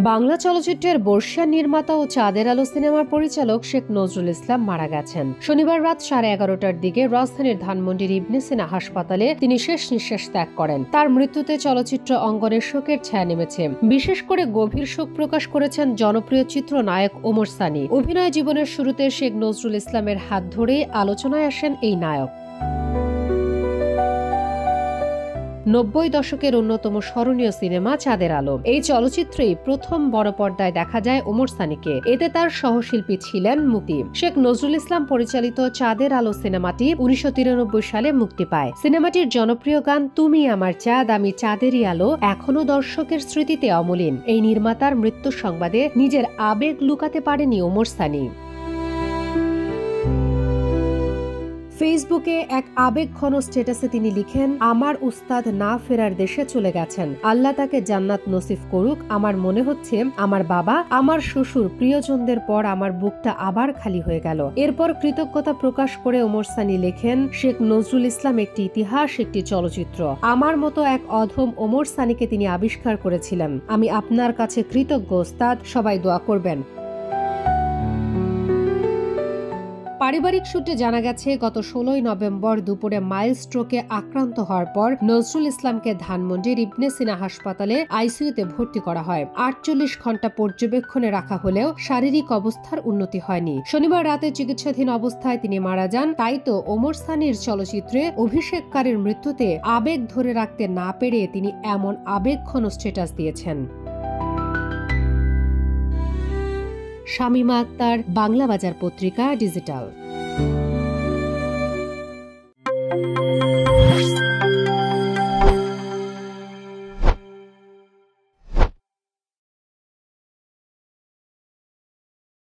বাংলা চলচ্চিত্রের বর্ষিয়ান নির্মাতা ও চাঁদের আলো সিনেমার পরিচালক শেখ নজরুল ইসলাম মারা গেছেন। শনিবার রাত 11:30টার দিকে রাজধানীর ধানমন্ডির ইবনে সিনা হাসপাতালে তিনি শেষ নিঃশ্বাস ত্যাগ করেন। তার মৃত্যুতে চলচ্চিত্র অঙ্গনের শোকের ছায়া নেমেছে। বিশেষ করে গভীর শোক প্রকাশ করেছেন জনপ্রিয় চিত্রনায়ক ওমর সানি। অভিনয় জীবনের শুরুতে শেখ নজরুল ইসলামের হাত ধরেই আলোচনায় আসেন এই নায়ক। 90 দশকের অন্যতম স্মরণীয় সিনেমা চাঁদের আলো। এই চলচ্চিত্রেই প্রথম বড় পর্দায় দেখা যায় ওমর সানিকে। এতে তার সহশিল্পী ছিলেন মুক্তি। শেখ নজরুল ইসলাম পরিচালিত চাঁদের আলো সিনেমাটি 1993 সালে মুক্তি পায়। সিনেমাটির জনপ্রিয় গান তুমি আমার চাঁদ আমি চাঁদেরই আলো এখনো দর্শকের স্মৃতিতে অমলিন। এই নির্মাতার মৃত্যুর সংবাদে নিজের আবেগ লুকাতে পারেনি ওমর সানি। ফেসবুকে এক আবেগঘন স্ট্যাটাসে তিনি লিখেন, আমার উস্তাদ না ফেরার দেশে চলে গেছেন, আল্লাহ তাকে জান্নাত নসিব করুক। আমার মনে হচ্ছে আমার বাবা, আমার শ্বশুর, প্রিয়জনদের পর আমার বুকটা আবার খালি হয়ে গেল। এরপর কৃতজ্ঞতা প্রকাশ করে ওমর সানি লেখেন, শেখ নজরুল ইসলাম একটি ইতিহাস, একটি চলচ্চিত্র। আমার মতো এক অধম ওমর সানিকে তিনি আবিষ্কার করেছিলেন। আমি আপনার কাছে কৃতজ্ঞ ওস্তাদ, সবাই দোয়া করবেন। পারিবারিক সূত্রে জানা গেছে, গত 16 নভেম্বর দুপুরে মাইল্ড স্ট্রোকে আক্রান্ত হওয়ার পর নজরুল ইসলামকে ধানমন্ডির ইবনে সিনা হাসপাতালে আইসিইউতে ভর্তি করা হয়। 48 ঘন্টা পর্যবেক্ষণে রাখা হলেও শারীরিক অবস্থার উন্নতি হয়নি। শনিবার রাতে চিকিৎসাধীন অবস্থায় তিনি মারা যান। তাই তো ওমর সানির চলচ্চিত্রে অভিষেককারীর মৃত্যুতে আবেগ ধরে রাখতে না পেরে তিনি এমন আবেগঘন স্ট্যাটাস দিয়েছেন। শামীমা আক্তার, বাংলা বাজার পত্রিকা, ডিজিটাল।